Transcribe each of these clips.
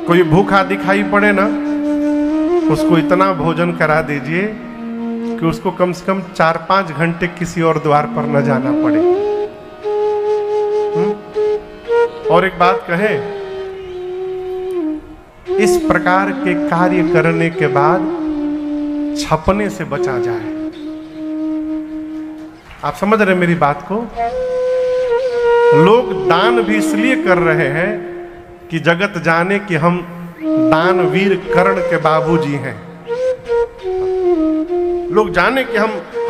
कोई भूखा दिखाई पड़े ना, उसको इतना भोजन करा दीजिए कि उसको कम से कम 4-5 घंटे किसी और द्वार पर न जाना पड़े। और एक बात कहें, इस प्रकार के कार्य करने के बाद छपने से बचा जाए। आप समझ रहे मेरी बात को? लोग दान भी इसलिए कर रहे हैं कि जगत जाने कि हम दानवीर कर्ण के बाबूजी हैं। लोग जाने कि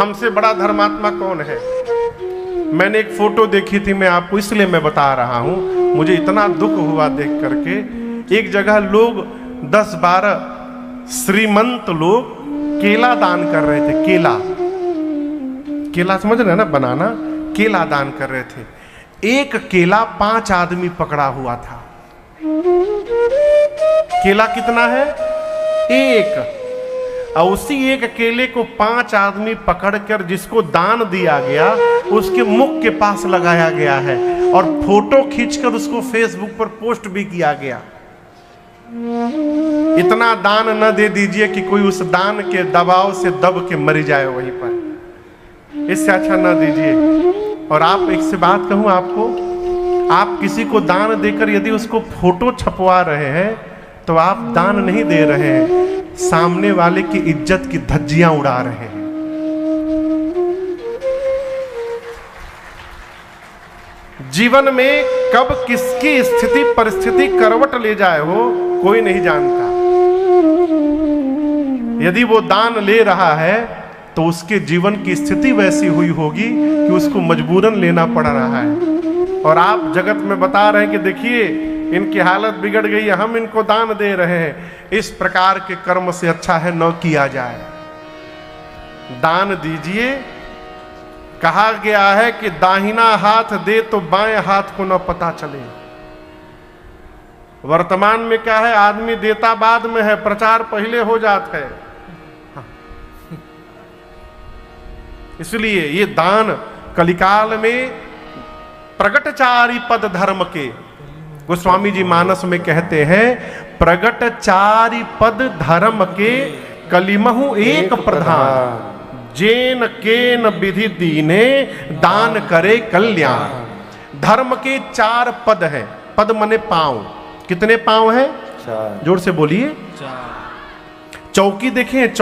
हमसे बड़ा धर्मात्मा कौन है। मैंने एक फोटो देखी थी, मैं आपको इसलिए मैं बता रहा हूं, मुझे इतना दुख हुआ देख करके। एक जगह लोग 10-12 श्रीमंत लोग केला दान कर रहे थे। केला समझ रहे हैं ना, बनाना, केला दान कर रहे थे। एक केला 5 आदमी पकड़ा हुआ था। केला कितना है? एक। और उसी एक केले को 5 आदमी पकड़कर जिसको दान दिया गया उसके मुख के पास लगाया गया है और फोटो खींचकर उसको फेसबुक पर पोस्ट भी किया गया। इतना दान न दे दीजिए कि कोई उस दान के दबाव से दब के मर जाए वहीं पर। इससे अच्छा न दीजिए। और आप एक से बात कहूं आपको, आप किसी को दान देकर यदि उसको फोटो छपवा रहे हैं तो आप दान नहीं दे रहे हैं, सामने वाले की इज्जत की धज्जियां उड़ा रहे हैं। जीवन में कब किसकी स्थिति परिस्थिति करवट ले जाए हो कोई नहीं जानता। यदि वो दान ले रहा है तो उसके जीवन की स्थिति वैसी हुई होगी कि उसको मजबूरन लेना पड़ रहा है। और आप जगत में बता रहे हैं कि देखिए इनकी हालत बिगड़ गई है, हम इनको दान दे रहे हैं। इस प्रकार के कर्म से अच्छा है न किया जाए। दान दीजिए। कहा गया है कि दाहिना हाथ दे तो बाएं हाथ को न पता चले। वर्तमान में क्या है, आदमी देता बाद में है, प्रचार पहले हो जाता है। इसलिए ये दान कलिकाल में प्रगटचारी पद धर्म के, गोस्वामी जी मानस में कहते हैं, प्रगटचारी पद धर्म के कलिमहु एक प्रधान, जेन केन विधि दीने दान करे कल्याण। धर्म के 4 पद हैं। पद मने पांव। कितने पांव हैं? 4। जोर से बोलिए। 4। चौकी देखें,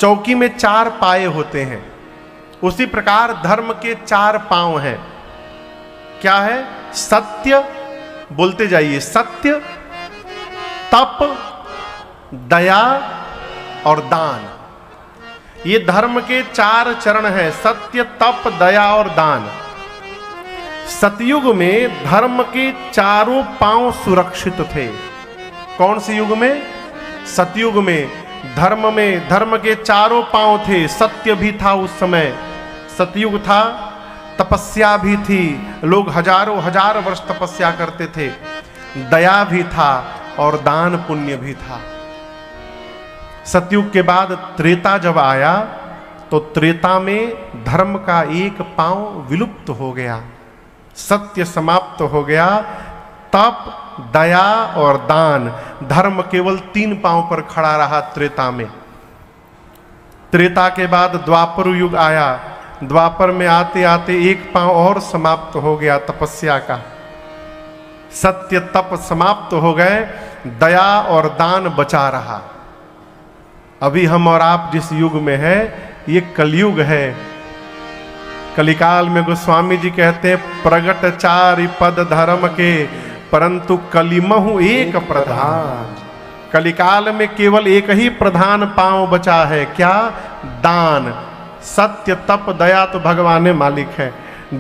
चौकी में 4 पाए होते हैं। उसी प्रकार धर्म के 4 पांव हैं। क्या है? सत्य, बोलते जाइए, सत्य, तप, दया और दान। ये धर्म के 4 चरण हैं, सत्य, तप, दया और दान। सतयुग में धर्म के चारों पांव सुरक्षित थे। कौन से युग में? सतयुग में धर्म के चारों पांव थे। सत्य भी था उस समय, सतयुग था। तपस्या भी थी, लोग हजारों हजार वर्ष तपस्या करते थे। दया भी था और दान पुण्य भी था। सतयुग के बाद त्रेता जब आया तो त्रेता में धर्म का एक पांव विलुप्त हो गया, सत्य समाप्त हो गया। तप, दया और दान, धर्म केवल 3 पांव पर खड़ा रहा त्रेता में। त्रेता के बाद द्वापर युग आया। द्वापर में आते आते एक पांव और समाप्त हो गया, तपस्या का। सत्य तप समाप्त हो गए, दया और दान बचा रहा। अभी हम और आप जिस युग में हैं ये कलयुग है। कलिकाल में गोस्वामी जी कहते हैं, प्रगटचारी पद धर्म के परंतु कलिमहु एक प्रधान। कलिकाल में केवल एक ही प्रधान पांव बचा है। क्या? दान। सत्य, तप, दया तो भगवान मालिक है,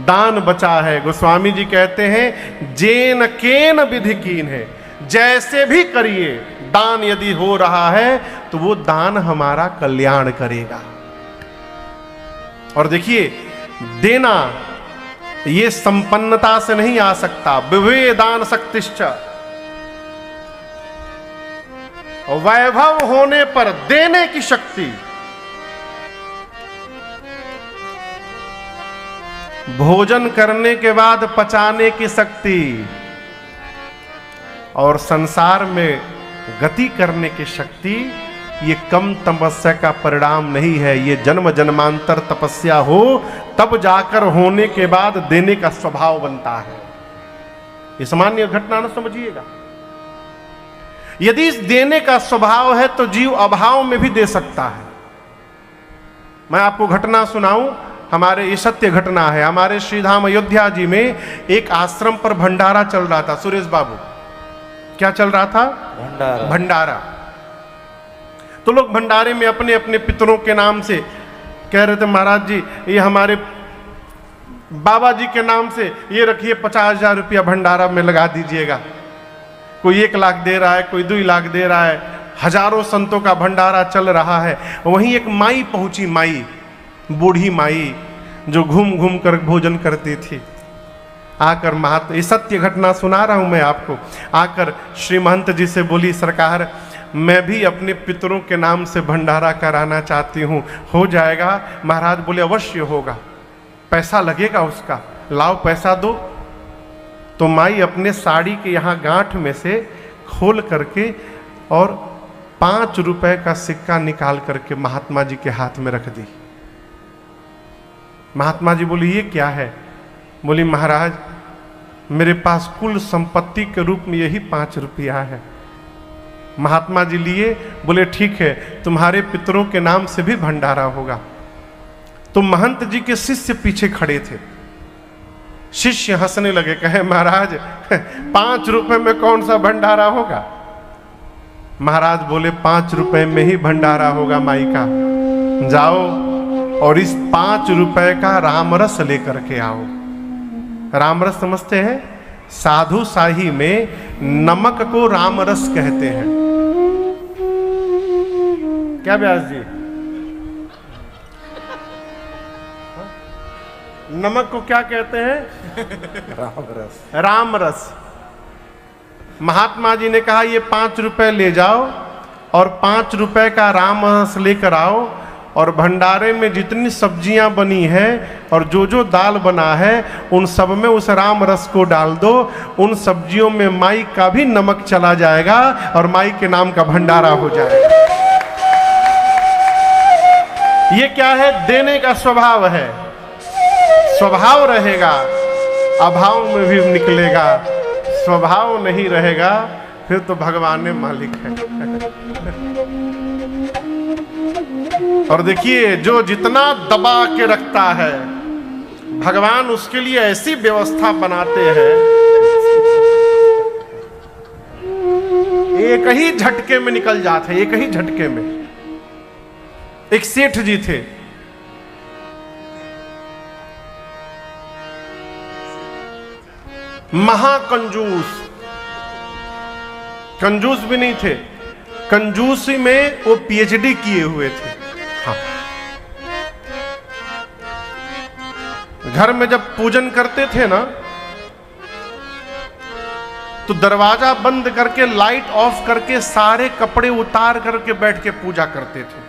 दान बचा है। गोस्वामी जी कहते हैं, जेन केन विधि कीन है, जैसे भी करिए दान यदि हो रहा है तो वो दान हमारा कल्याण करेगा। और देखिए, देना ये संपन्नता से नहीं आ सकता। विभे दान शक्तिश्च, वैभव होने पर देने की शक्ति। भोजन करने के बाद पचाने की शक्ति और संसार में गति करने की शक्ति ये कम तपस्या का परिणाम नहीं है, ये जन्म जन्मांतर तपस्या हो तब जाकर होने के बाद देने का स्वभाव बनता है। ये सामान्य घटना न समझिएगा। यदि इस देने का स्वभाव है तो जीव अभाव में भी दे सकता है। मैं आपको घटना सुनाऊं, हमारे ये सत्य घटना है। हमारे श्रीधाम अयोध्या जी में एक आश्रम पर भंडारा चल रहा था। सुरेश बाबू, क्या चल रहा था? भंडारा। तो लोग भंडारे में अपने अपने पितरों के नाम से कह रहे थे, महाराज जी ये हमारे बाबा जी के नाम से ये रखिए, 50,000 रुपया भंडारा में लगा दीजिएगा। कोई 1 लाख दे रहा है, कोई 2 लाख दे रहा है। हजारों संतों का भंडारा चल रहा है। वहीं एक माई पहुंची, माई, बूढ़ी माई जो घूम घूम कर भोजन करती थी। आकर महात्मा, ये सत्य घटना सुना रहा हूं मैं आपको, आकर श्री महंत जी से बोली, सरकार मैं भी अपने पितरों के नाम से भंडारा कराना चाहती हूँ, हो जाएगा? महाराज बोले अवश्य होगा, पैसा लगेगा उसका, लाओ पैसा दो। तो माई अपने साड़ी के यहाँ गांठ में से खोल करके और 5 रुपए का सिक्का निकाल करके महात्मा जी के हाथ में रख दी। महात्मा जी बोली ये क्या है? बोली महाराज मेरे पास कुल संपत्ति के रूप में यही 5 रुपया है। महात्मा जी लिए, बोले ठीक है, तुम्हारे पितरों के नाम से भी भंडारा होगा। तो महंत जी के शिष्य पीछे खड़े थे। शिष्य हंसने लगे, कहे महाराज 5 रुपए में कौन सा भंडारा होगा? महाराज बोले 5 रुपए में ही भंडारा होगा माई का। जाओ और इस 5 रुपए का रामरस लेकर के आओ। रामरस समझते हैं? साधु शाही में नमक को रामरस कहते हैं। क्या व्यास जी? नमक को क्या कहते हैं? रामरस। रामरस। महात्मा जी ने कहा ये 5 रुपए ले जाओ और 5 रुपए का रामरस लेकर आओ और भंडारे में जितनी सब्जियां बनी हैं और जो जो दाल बना है उन सब में उस राम रस को डाल दो। उन सब्जियों में माई का भी नमक चला जाएगा और माई के नाम का भंडारा हो जाएगा। ये क्या है? देने का स्वभाव है। स्वभाव रहेगा अभाव में भी निकलेगा, स्वभाव नहीं रहेगा फिर तो भगवान ने मालिक है। और देखिए जो जितना दबा के रखता है भगवान उसके लिए ऐसी व्यवस्था बनाते हैं, एक ही झटके में निकल जाते हैं। एक ही झटके में। एक सेठ जी थे, महाकंजूस। कंजूस भी नहीं थे, कंजूसी में वो पीएचडी किए हुए थे। हाँ। घर में जब पूजन करते थे ना तो दरवाजा बंद करके लाइट ऑफ करके सारे कपड़े उतार करके बैठ के पूजा करते थे।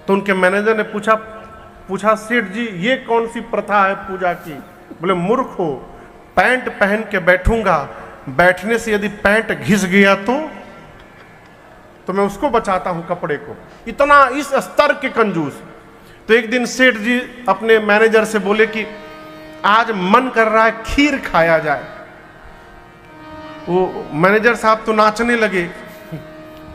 तो उनके मैनेजर ने पूछा सेठ जी ये कौन सी प्रथा है पूजा की? बोले मूर्ख हो, पैंट पहन के बैठूंगा, बैठने से यदि पैंट घिस गया तो मैं उसको बचाता हूं कपड़े को। इतना इस स्तर के कंजूस। तो एक दिन सेठ जी अपने मैनेजर से बोले कि आज मन कर रहा है खीर खाया जाए। वो मैनेजर साहब तो नाचने लगे,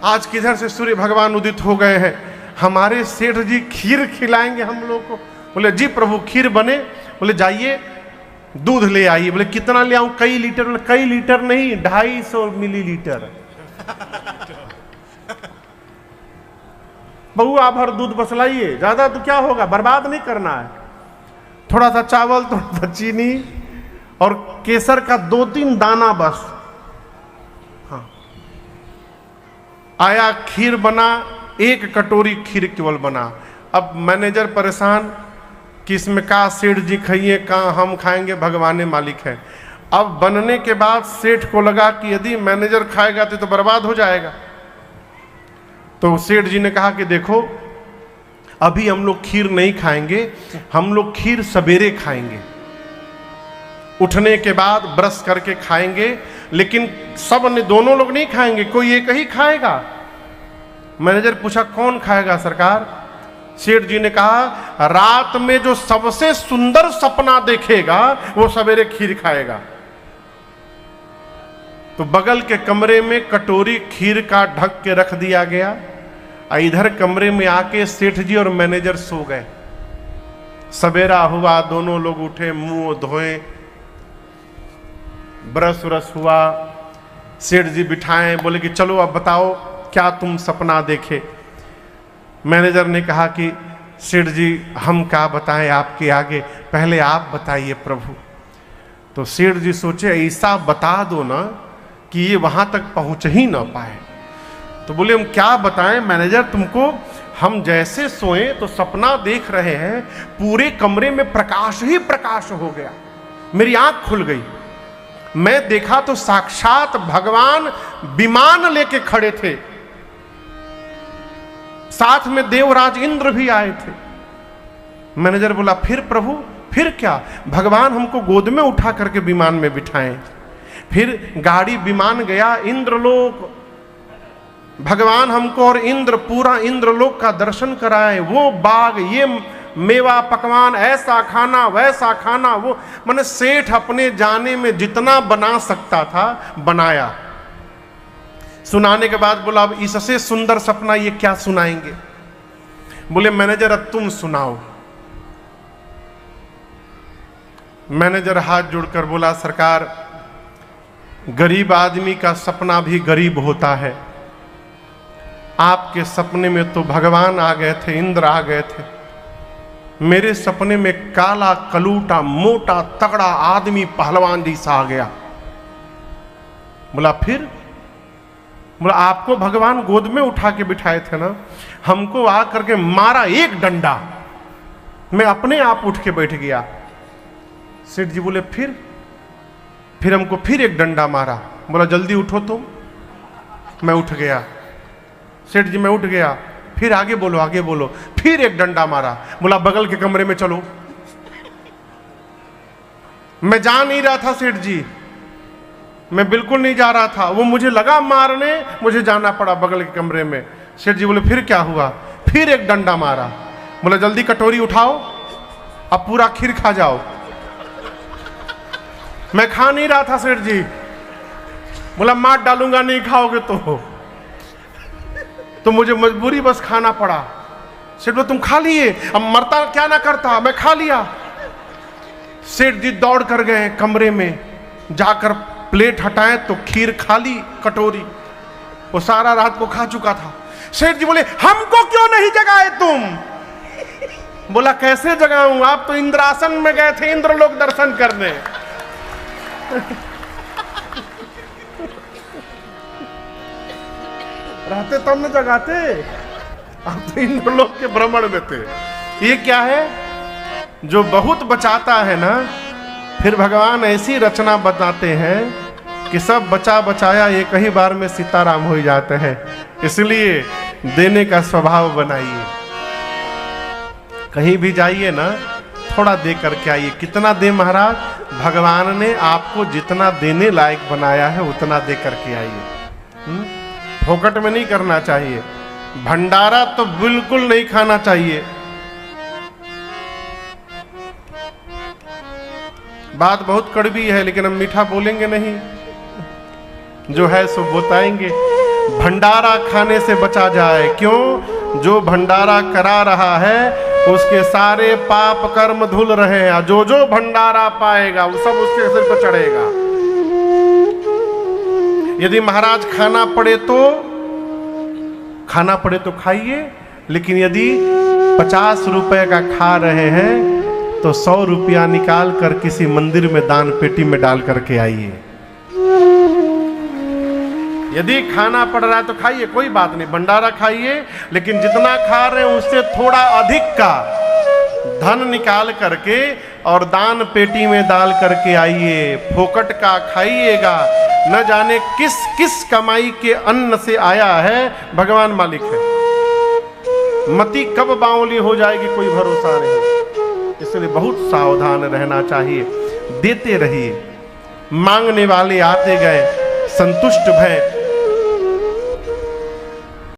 आज किधर से सूर्य भगवान उदित हो गए हैं, हमारे सेठ जी खीर खिलाएंगे हम लोग को। बोले जी प्रभु खीर बने। बोले जाइए दूध ले आइए। बोले कितना ले आऊं? कई लीटर। बोले कई लीटर नहीं, 250 मिलीलीटर। बहुआ भर दूध बस लाइए, ज्यादा तो क्या होगा, बर्बाद नहीं करना है। थोड़ा सा चावल, थोड़ा सा चीनी और केसर का 2-3 दाना बस। हाँ। आया खीर बना, 1 कटोरी खीर केवल बना। अब मैनेजर परेशान कि इसमें का सेठ जी खाइए, का हम खाएंगे, भगवान मालिक है। अब बनने के बाद सेठ को लगा कि यदि मैनेजर खाएगा तो बर्बाद हो जाएगा। तो सेठ जी ने कहा कि देखो अभी हम लोग खीर नहीं खाएंगे, हम लोग खीर सवेरे खाएंगे। उठने के बाद ब्रश करके खाएंगे, लेकिन सब ने, दोनों लोग नहीं खाएंगे, कोई एक ही खाएगा। मैनेजर पूछा कौन खाएगा सरकार? सेठ जी ने कहा रात में जो सबसे सुंदर सपना देखेगा वो सवेरे खीर खाएगा। तो बगल के कमरे में कटोरी खीर का ढक के रख दिया गया। इधर कमरे में आके सेठ जी और मैनेजर सो गए। सवेरा हुआ, दोनों लोग उठे, मुंह धोए, ब्रश व्रश हुआ। सेठ जी बिठाए, बोले कि चलो अब बताओ क्या तुम सपना देखे। मैनेजर ने कहा कि सेठ जी हम क्या बताएं आपके आगे, पहले आप बताइए प्रभु। तो सेठ जी सोचे ऐसा बता दो ना कि ये वहां तक पहुंच ही ना पाए। तो बोले हम क्या बताएं मैनेजर तुमको, हम जैसे सोए तो सपना देख रहे हैं, पूरे कमरे में प्रकाश ही प्रकाश हो गया, मेरी आंख खुल गई। मैं देखा तो साक्षात भगवान विमान लेके खड़े थे, साथ में देवराज इंद्र भी आए थे। मैनेजर बोला फिर प्रभु फिर क्या? भगवान हमको गोद में उठा करके विमान में बिठाएं। फिर गाड़ी विमान गया इंद्रलोक, भगवान हमको और इंद्र पूरा इंद्रलोक का दर्शन कराए। वो बाग, ये मेवा पकवान, ऐसा खाना वैसा खाना, वो मैंने सेठ अपने जाने में जितना बना सकता था बनाया। सुनाने के बाद बोला अब इससे सुंदर सपना ये क्या सुनाएंगे? बोले मैनेजर अब तुम सुनाओ। मैनेजर हाथ जोड़कर बोला सरकार गरीब आदमी का सपना भी गरीब होता है। आपके सपने में तो भगवान आ गए थे, इंद्र आ गए थे। मेरे सपने में काला कलूटा मोटा तगड़ा आदमी पहलवान जैसा आ गया। बोला फिर? बोला आपको भगवान गोद में उठा के बिठाए थे ना, हमको आ करके मारा एक डंडा, मैं अपने आप उठ के बैठ गया। सेठ जी बोले फिर हमको फिर एक डंडा मारा। बोला जल्दी उठो तुम। मैं उठ गया। सेठ जी मैं उठ गया, फिर आगे बोलो, फिर एक डंडा मारा। बोला बगल के कमरे में चलो। मैं जा नहीं रहा था सेठ जी, मैं बिल्कुल नहीं जा रहा था, वो मुझे लगा मारने, मुझे जाना पड़ा बगल के कमरे में। सेठ जी बोले फिर क्या हुआ? फिर एक डंडा मारा। बोला जल्दी कटोरी उठाओ, अब पूरा खीर खा जाओ। मैं खा नहीं रहा था सेठ जी। बोला मार डालूंगा नहीं खाओगे तो मुझे मजबूरी बस खाना पड़ा। सेठ बोले तुम खा लिए, अब मरता क्या ना करता, मैं खा लिया। सेठ जी दौड़ कर गए कमरे में, जाकर प्लेट हटाए तो खीर खाली कटोरी, वो सारा रात को खा चुका था। सेठ जी बोले हमको क्यों नहीं जगाए तुम? बोला कैसे जगाऊं, आप तो इंद्रासन में गए थे इंद्रलोक दर्शन करने। रहते तब न जगाते, आप तो इंद्रलोक के भ्रमण में थे। ये क्या है? जो बहुत बचाता है ना, फिर भगवान ऐसी रचना बताते हैं कि सब बचा बचाया एक ही बार में सीताराम हो जाते हैं। इसलिए देने का स्वभाव बनाइए। कहीं भी जाइए ना, थोड़ा दे करके आइए। कितना दे महाराज? भगवान ने आपको जितना देने लायक बनाया है उतना दे करके आइए। फोकट में नहीं करना चाहिए। भंडारा तो बिल्कुल नहीं खाना चाहिए। बात बहुत कड़वी है लेकिन हम मीठा बोलेंगे नहीं, जो है सो बताएंगे। भंडारा खाने से बचा जाए। क्यों? जो भंडारा करा रहा है उसके सारे पाप कर्म धुल रहे हैं। जो जो भंडारा पाएगा वो सब उसके सिर पर चढ़ेगा। यदि महाराज खाना पड़े तो खाइए, लेकिन यदि 50 रुपए का खा रहे हैं तो 100 रुपया निकाल कर किसी मंदिर में दान पेटी में डाल करके आइए। यदि खाना पड़ रहा है तो खाइए, कोई बात नहीं, भंडारा खाइए, लेकिन जितना खा रहे हैं उससे थोड़ा अधिक का धन निकाल करके और दान पेटी में डाल करके आइए। फोकट का खाइएगा। न जाने किस किस कमाई के अन्न से आया है, भगवान मालिक है। मती कब बावली हो जाएगी कोई भरोसा नहीं। इसलिए बहुत सावधान रहना चाहिए। देते रहिए। मांगने वाले आते गए, संतुष्ट भय